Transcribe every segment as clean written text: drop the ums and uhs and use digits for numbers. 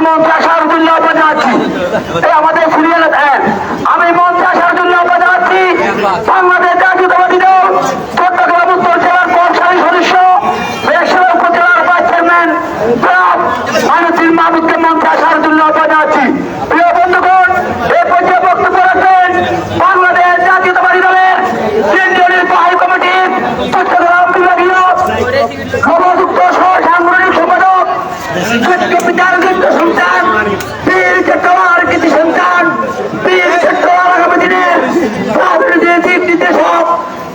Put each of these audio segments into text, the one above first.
মঞ্চে আসার জন্য আহ্বান জানাচ্ছি। আমাদের সিরিয়াল আমি মঞ্চে আসার জন্য আহ্বান জানাচ্ছি বাংলাদেশ জাতীয়তাবাদী দল চট্টগ্রাম উত্তর জেলার কর্মচারী সদস্য উপজেলার ভাইস চেয়ারম্যান মাইনুদ্দিন মাহমুদকে মঞ্চে আসার জন্য আহ্বান জানাচ্ছি। প্রিয় বন্ধুগণ, এই পর্যায়ে বক্তব্য রাখবেন বাংলাদেশ জাতীয়তাবাদী দলের কেন্দ্রীয় নির্বাহী কমিটির চট্টগ্রাম বিভাগীয় নবযুক্ত সহ সাংগঠনিক সম্পাদক পিতার যোগ্য সন্তান বীর চট্টগ্রাম কৃতি সন্তান বীর চট্টগ্রাম আগামী দিনের রাজনীতির নির্দেশক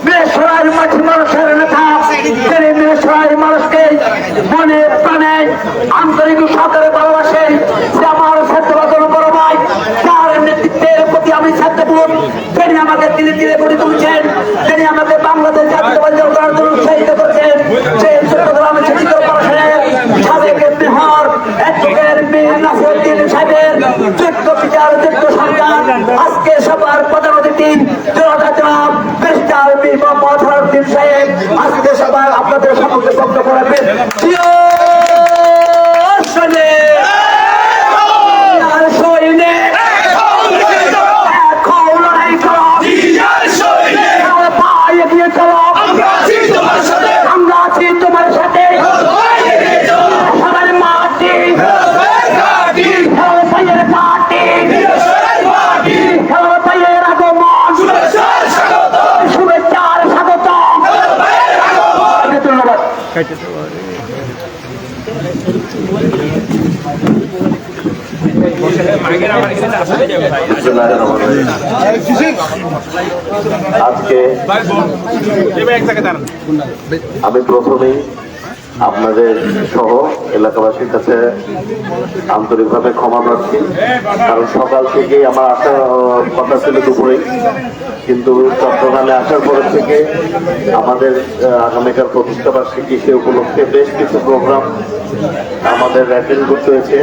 মেয়েশ্বরার মাঠে মানুষের নেতা তিনি মেয়েশ্বরার মানুষকে মনে প্রাণে আন্তরিক সরকারের ভালোবাসেন। যে আমার ছাত্রবাদন বড় ভাই তার নেতৃত্বের প্রতি আমি ছাত্রবোধ তিনি আমাকে ধীরে ধীরে গড়ে তুলছেন, তিনি আমাকে বাংলাদেশ জাতীয়তাবাদী দল করার জন্য উৎসাহিত করছেন। সেই চট্টগ্রামে শিক্ষিত পড়াশোনায় সাবেক মেহর অ্যাডভোকেট মীর নাসিরউদ্দিন সাহেবের যোগ্য বিচার যোগ্য সন্তান আজকে সবার প্রধান অতিথি জনাব ব্যারিস্টার মীর মোহাম্মদ ফখরুদ্দিন সাহেব আজকে সবার আপনাদের সম্মুখে বক্তব্য রাখবেন। আজকে আমি প্রথমেই আপনাদের সহ এলাকাবাসীর কাছে আন্তরিকভাবে ক্ষমা প্রার্থী, কারণ সকাল থেকেই আমার আসার কথা ছিল দুপুরে, কিন্তু চট্টগ্রামে আসার পর থেকে আমাদের আগামীকাল প্রতিষ্ঠা বার্ষিকী সে উপলক্ষে বেশ কিছু প্রোগ্রাম আমাদের অ্যাটেন্ড করতে হয়েছে।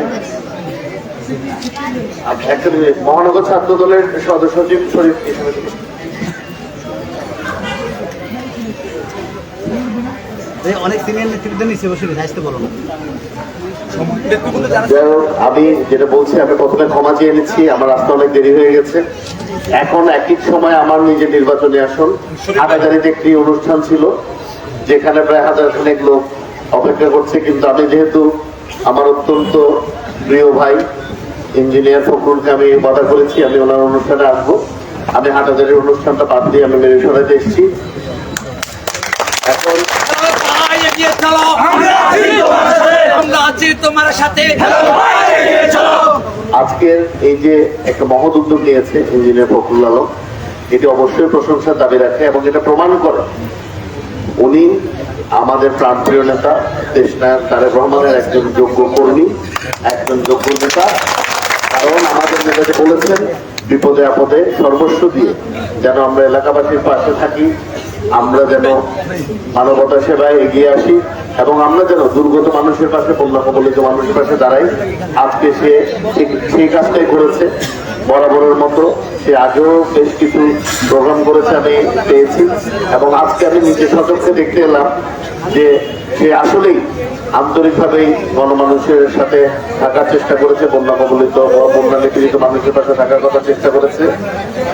মহানগর ছাত্র দলের সদস্য সচিব শরীফ অনেক সিনিয়র নেতৃত্ব নিচ্ছে বসে আসতে বলো না। আমি যেটা বলছি, আমি প্রথমে ক্ষমা চেয়ে নিচ্ছি, আমার আসতে অনেক দেরি হয়ে গেছে। এখন একই সময় আমার নিজের নির্বাচনী আসন হাটাজারিতে একটি অনুষ্ঠান ছিল যেখানে প্রায় 1000 খানেক লোক অপেক্ষা করছে, কিন্তু আমি যেহেতু আমার অত্যন্ত প্রিয় ভাই ইঞ্জিনিয়ার ফখরুলকে আমি বাধা করেছি, আমি ওনার অনুষ্ঠানে আসবো। আমি হাটাজারির অনুষ্ঠানটা বাদ দিয়ে আমি মেরেশ্বরাতে এসেছি। এখন আজকের এই যে একটা মহৎ উদ্যোগ নিয়েছে ইঞ্জিনিয়ার ফখরুল আলম, এটি অবশ্যই প্রশংসার দাবি রাখে এবং এটা প্রমাণ করে উনি আমাদের প্রাণপ্রিয় নেতা দেশনায়ক তারেক রহমানের একজন যোগ্য কর্মী, একজন যোগ্য নেতা। কারণ আমাদের নেতাকে বলেছেন বিপদে আপদে সর্বস্ব দিয়ে যেন আমরা এলাকাবাসীর পাশে থাকি, আমরা যেন মানবতা সেবায় এগিয়ে আসি এবং আমরা যেন দুর্গত মানুষের পাশে, বন্যা কবলিত মানুষের পাশে দাঁড়াই। আজকে সে সেই কাজটাই করেছে বরাবরের মতো। সে আগেও বেশ কিছু প্রোগ্রাম করেছে, আমি পেয়েছি, এবং আজকে আমি নিজে সচক্ষে দেখতে এলাম যে সে আসলেই আন্তরিকভাবেই গণমানুষের সাথে থাকার চেষ্টা করেছে, বন্যা কবলিত বন্যা নিপীড়িত মানুষের পাশে থাকার কথা চেষ্টা করেছে।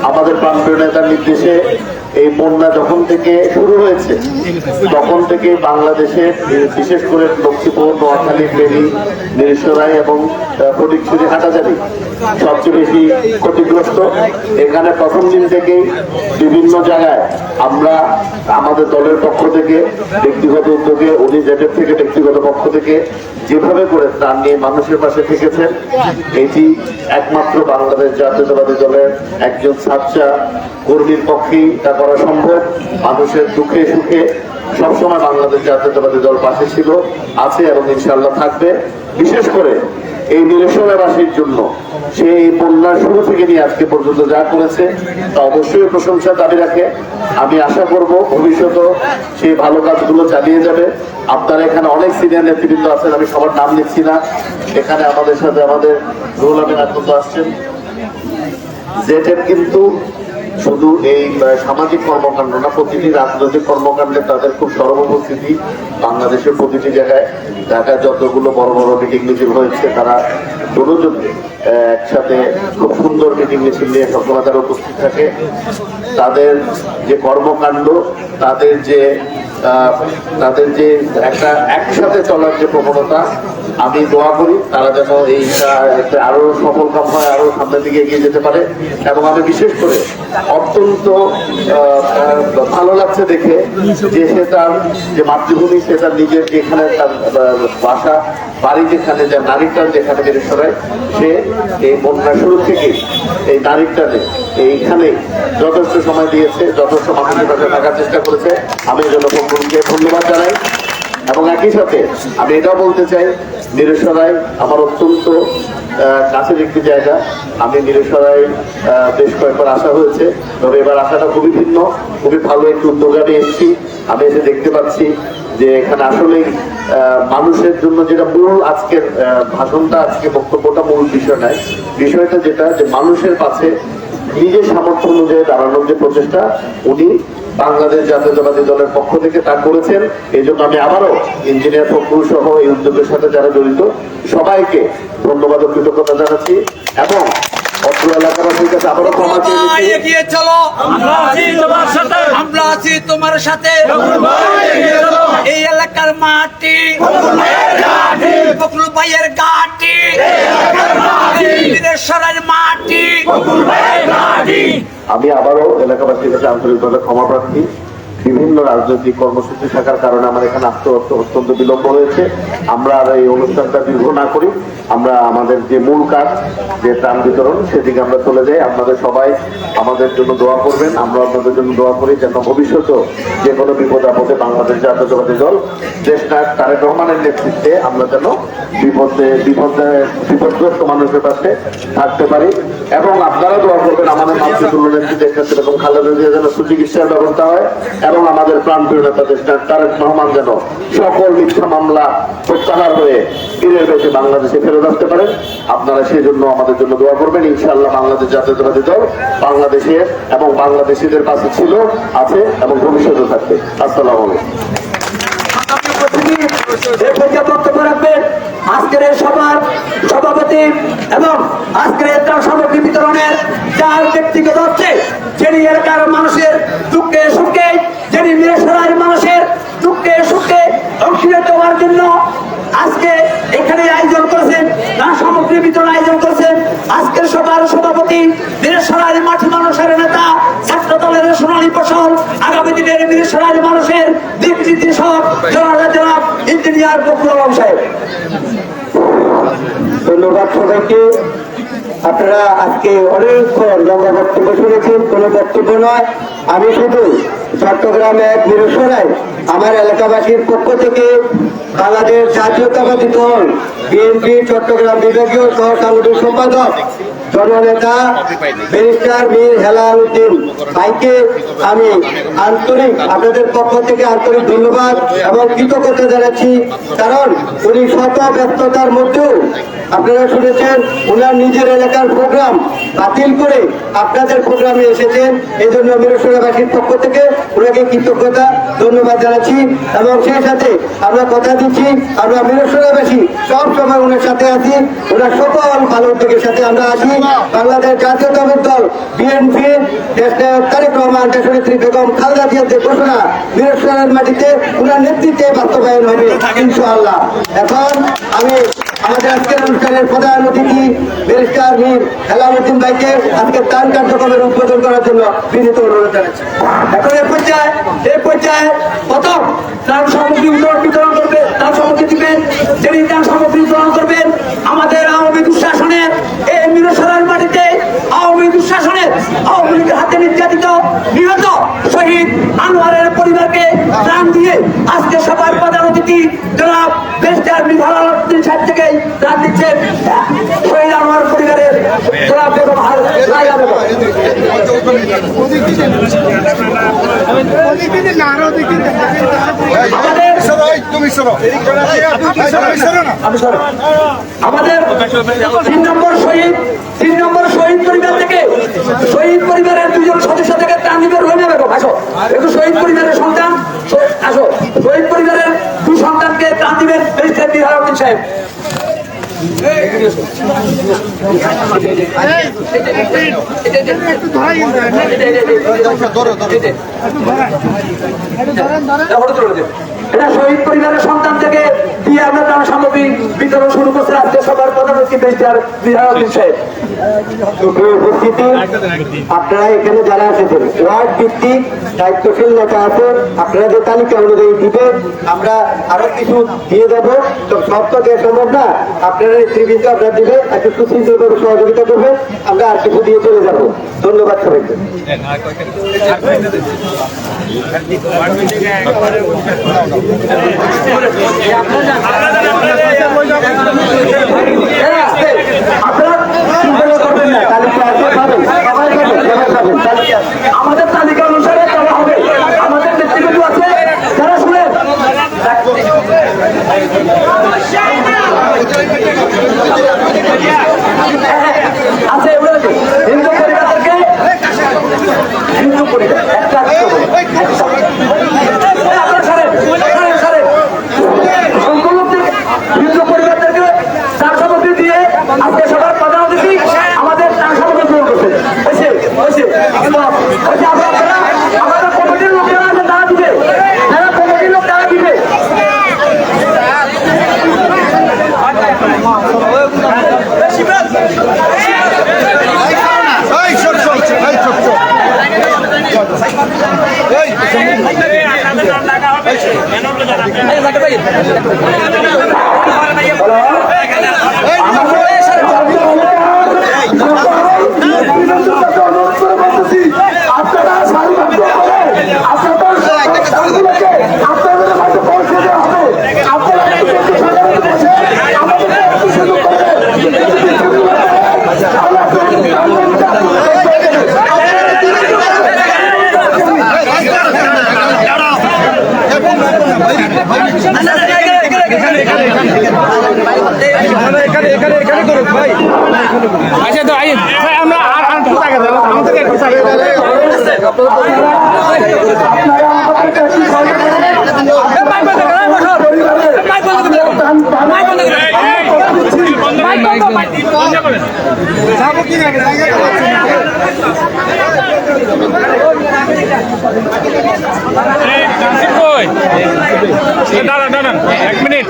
আমাদের প্রাণপ্রিয় নেতার নির্দেশে এই বন্যা যখন থেকে শুরু হয়েছে তখন থেকে বাংলাদেশে বিশেষ করে লক্ষ্মীপুর, নোয়াখালী, ফেনী, মিরসরাই এবং ফটিকছড়ি, হাটাজারি সবচেয়ে বেশি ক্ষতিগ্রস্ত। এখানে প্রথম দিন থেকেই বিভিন্ন জায়গায় আমরা আমাদের দলের পক্ষ থেকে ব্যক্তিগত উদ্যোগে, উনি জেটের থেকে ব্যক্তিগত পক্ষ থেকে যেভাবে করে ত্রাণ নিয়ে মানুষের পাশে থেকেছেন, এটি একমাত্র বাংলাদেশ জাতীয়তাবাদী দলের একজন সাচ্চা কর্মীর পক্ষেই তা করা সম্ভব। মানুষের দুঃখে সুখে সবসময় বাংলাদেশ জাতীয়তাবাদী দল পাশে ছিল, আছে এবং ইনশাআল্লাহ থাকবে। বিশেষ করে এই নিরসনবাসীর জন্য সে এই বন্যার শুরু থেকে নিয়ে আজকে পর্যন্ত যা করেছে তা অবশ্যই প্রশংসার দাবি রাখে। আমি আশা করব ভবিষ্যতেও সেই ভালো কাজগুলো চালিয়ে যাবে। আপনারা এখানে অনেক সিনিয়র নেতৃবৃন্দ আছেন, আমি সবার নাম নিচ্ছি না। এখানে আমাদের সাথে আমাদের রুহুল আমিন আকন্দ আসছেন। জেটের কিন্তু শুধু এই সামাজিক কর্মকাণ্ড না, প্রতিটি রাজনৈতিক কর্মকাণ্ডে তাদের খুব সরব উপস্থিতি বাংলাদেশের প্রতিটি জায়গায়। ঢাকায় যতগুলো বড় বড় মিটিং মিছিল হয়েছে তারা দুজন একসাথে খুব সুন্দর মিটিং মিছিল নিয়ে সবসময় তারা উপস্থিত থাকে। তাদের যে কর্মকাণ্ড, তাদের যে একটা একসাথে চলার যে প্রবণতা, আমি দোয়া করি তারা যেন এইটা আরো সফল কাম হয়, আরো সামনের দিকে এগিয়ে যেতে পারে। এবং আমি বিশেষ করে অত্যন্ত ভালো লাগছে দেখে যে সে তার যে মাতৃভূমি, সে তার নিজের যেখানে তার বাসা বাড়ি, যেখানে যে নারীটার যেখানে মিরেশ্বরায়, সে এই বন্যা শুরু থেকে এই নারীটাকে এইখানে যথেষ্ট সময় দিয়েছে, যথেষ্ট মানুষের কাছে থাকার চেষ্টা করেছে। আমি এই জন্য ফখরুলকে ধন্যবাদ জানাই। এবং একই সাথে আমি এটাও বলতে চাই, মিরেশ্বরায় আমার অত্যন্ত কাছের একটি জায়গা। আমি মিরেশ্বরায় বেশ কয়েকবার আসা হয়েছে, তবে এবার আসাটা খুবই ভিন্ন, খুবই ভালো একটি উদ্যোগে আমি এসেছি। আমি এসে দেখতে পাচ্ছি যে এখানে আসলেই মানুষের জন্য যেটা মূল আজকের ভাষণটা, আজকে বক্তব্যটা মূল বিষয় নয়, বিষয়টা যেটা যে মানুষের পাশে নিজের সামর্থ্য অনুযায়ী দাঁড়ানোর যে প্রচেষ্টা উনি বাংলাদেশ জাতীয়তাবাদী দলের পক্ষ থেকে তা করেছেন। এই জন্য আমি আবারও ইঞ্জিনিয়ার ফখরুল সহ এই উদ্যোগের সাথে যারা জড়িত সবাইকে ধন্যবাদ ও কৃতজ্ঞতা জানাচ্ছি। এবং অত্র এলাকাবাসীর কাছে আবারও ক্ষমা চেয়ে এগিয়ে চলো, আমরা আছি তোমার সাথে। এই এলাকার মাটি ফখরুল ভাইয়ের ঘাটি, মিরেশ্বরের মাটি। আমি আবারও এলাকাবাসীর কাছে আন্তরিকভাবে ক্ষমা প্রার্থী। বিভিন্ন রাজনৈতিক কর্মসূচি থাকার কারণে আমার এখানে আসতে অত্যন্ত বিলম্ব হয়েছে। আমরা আর এই অনুষ্ঠানটা দীর্ঘ না করি, আমরা আমাদের যে মূল কাজ, যে ত্রাণ বিতরণ, সেদিকে আমরা চলে যাই। আপনাদের সবাই আমাদের জন্য দোয়া করবেন, আমরা আপনাদের জন্য দোয়া করি যেন ভবিষ্যতেও যে কোনো বিপদ আপদে বাংলাদেশ জাতীয়তাবাদী দল দেশনায়ক তারেক রহমানের নেতৃত্বে আমরা যেন বিপদগ্রস্ত মানুষের পাশে থাকতে পারি। এবং আপনারা দোয়া করবেন আমাদের মাতৃতুল্য নেতৃত্বে এরকম খালেদা জিয়া যেন সুচিকিৎসার ব্যবস্থা হয়, এবং আমাদের প্রাণপ্রিয় নেতা দেশনায়ক তারেক রহমান যেন সকল মিথ্যা মামলা প্রত্যাহার হয়ে ফিরে বেশি বাংলাদেশে ফেরত আসতে পারেন। আপনারা সেই জন্য আমাদের জন্য দোয়া করবেন। ইনশাআল্লাহ বাংলাদেশ জাতীয়তাবাদী দল বাংলাদেশের এবং বাংলাদেশিদের পাশে ছিল, আছে এবং ভবিষ্যতে থাকবে। আসসালামু আলাইকুম। বক্তব্য রাখবেন আজকের এই সভার সভাপতি এবং আজকের এই ত্রাণ সামগ্রী বিতরণের যার ব্যক্তিগত হচ্ছে, যিনি এলাকার মানুষের দুঃখে সুখে, যিনি মিরেশ্বরের মানুষের দুঃখে সুখে অংশীদার হওয়ার জন্য আজকে এখানে আয়োজন করেছেন, ত্রাণ সামগ্রী বিতরণ আয়োজন করেছেন। আজকের সভার সভাপতি মিরেশ্বরের মাটি মানুষের নেতা, ছাত্র দলের সোনালী ফসল, আগামী দিনের মিরেশ্বরের মানুষের দিক নির্দেশক জনাব ইঞ্জিনিয়ার ফখরুল আলম সাহেব। ধন্যবাদ সবাইকে। আপনারা আজকে অনেকক্ষণ লম্বা বক্তব্য শুনেছেন, কোনো বক্তব্য নয়। আমি শুধু চট্টগ্রামে এক মিরেশ্বরায় আমার এলাকাবাসীর পক্ষ থেকে বাংলাদেশ জাতীয়তাবাদী দল বিএনপি চট্টগ্রাম বিভাগীয় সহ সাংগঠনিক সম্পাদক জননেতা ব্যারিস্টার মীর হেলাল উদ্দিন ভাইকে আমি আন্তরিক আপনাদের পক্ষ থেকে আন্তরিক ধন্যবাদ এবং কৃতজ্ঞতা জানাচ্ছি। কারণ উনি শত ব্যস্ততার মধ্যেও আপনারা শুনেছেন ওনার নিজের এলাকার প্রোগ্রাম বাতিল করে আপনাদের প্রোগ্রামে এসেছেন। এই জন্য মিরেশ্বরবাসীর পক্ষ থেকে ওনাকে কৃতজ্ঞতা ধন্যবাদ জানাচ্ছি। এবং সেই সাথে আমরা কথা দিচ্ছি আমরা মিরেশ্বরবাসী সব সময় ওনার সাথে আছি, ওনার সকল ভালো উদ্যোগের সাথে আমরা আছি। বাংলাদেশ জাতীয়তাবাদী দল বিএনপি দেশনায়ক তারেক রহমান, দেশনেত্রী বেগম খালেদা জিয়ার যে ঘোষণা মিরেশ্বরের মাটিতে ওনার নেতৃত্বে বাস্তবায়ন হবে ইনশাআল্লাহ। এখন আমি আমাদের আজকের অনুষ্ঠানের প্রধান অতিথি ব্যারিস্টার মীর হেলাল উদ্দিন ভাইকে আজকে ত্রাণ কার্যক্রমের উদ্বোধন করার জন্য বিনীত অনুরোধ জানাচ্ছি। এখন এই পর্যায়ে প্রথম ত্রাণ সামগ্রী বিতরণ করবে, ত্রাণ সামগ্রী দিবেন, যিনি ত্রাণ সামগ্রী বিতরণ করবেন আমাদের আওয়ামী দুঃশাসনের এই মিরেশ্বরের মাটিতে আওয়ামী দুঃশাসনের আওয়ামী লীগের হাতে নির্যাতিত নিহত শহীদ আনোয়ারের পরিবারকে ত্রাণ দিয়ে আজকে সবার প্রধান অতিথি জনাব ব্যারিস্টার মীর হেলাল উদ্দিন সাহেব থেকে ত্রাণ দিচ্ছেন শহীদ আনোয়ার পরিবারের জনাব বেগম রায়লা বেগম। আমাদের 3 নম্বর শহীদ পরিবার থেকে শহীদ পরিবারের দুজন সদস্য থেকে ত্রাণ দিবে রহিমা বেগম। আসো একটু শহীদ পরিবারের সন্তান, আসো শহীদ পরিবারের দুই সন্তানকে ত্রাণ দিবেন ব্যারিস্টার বিহারউদ্দিন সাহেব। এটা শহীদ পরিবারের সন্তান থেকে দিয়ে আমরা ত্রাণ সামগ্রী বিতরণ শুরু করছে আজকে সবার প্রধান অতিথি ব্যারিস্টার বিহারউদ্দিন সাহেব। উপস্থিতি আপনারা এখানে যারা এসেছেন ওয়ার্ড ভিত্তিক দায়িত্বশীল নেতা আছে, আপনারা যে তালিকা অনুযায়ী দিবেন, আমরা আরো কিছু দিয়ে দেবো। তো সব তো দেওয়া সম্ভব না, আপনারা নেতৃবৃন্দ আপনারা দিবেন, একটু সুশৃঙ্খলভাবে সহযোগিতা করবেন, আমরা আর কিছু দিয়ে চলে যাবো। ধন্যবাদ সবাইকে। আমাদের তালিকা অনুসারে করা হবে। আমাদের নেতৃবৃন্দ আছে যারা শুনেন আছে এগুলো হিন্দু পরিবারকে হিন্দু পরিবার একটা হিন্দু পরিবারদেরকে তার সামগ্রী দিয়ে আজকে সবার প্রধান অতিথি আমাদের তার সামগ্রী পূরণ করছে। আমাদের কমিটির লোক যারা আছে তারা দিবে, যারা কমিটির লোক তারা দিবে। আচ্ছা তো আমরা আর কোথায় গেলাম আমাদের দাঁড়ান 1 মিনিট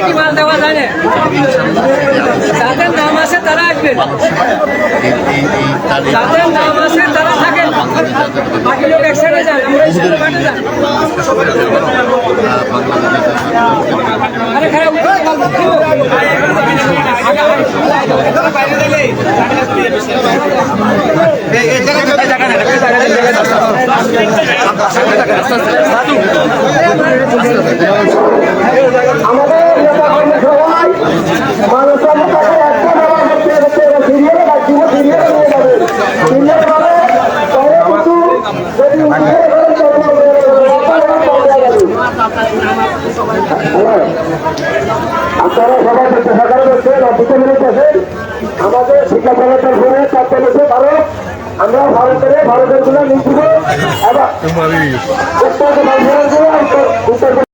কি মাল দেওয়া যায় না, যাদের নাম আছে তারা আসবেন, যাদের নাম আছে তারা থাকেন, বাকি লোক একসাথে যান, আমরা একসাথে বাড়ি যান। আরে খারাপ আমাদের সবাই মানুষের আপনারা সবাই সরকারে বলছেন অফিসে বলতেছেন আমাদের শিক্ষা সংগঠন শুনে চারটে বছর ভারত, আমরা ভারতের গুলো নিয়ে দিব। আবার উত্তর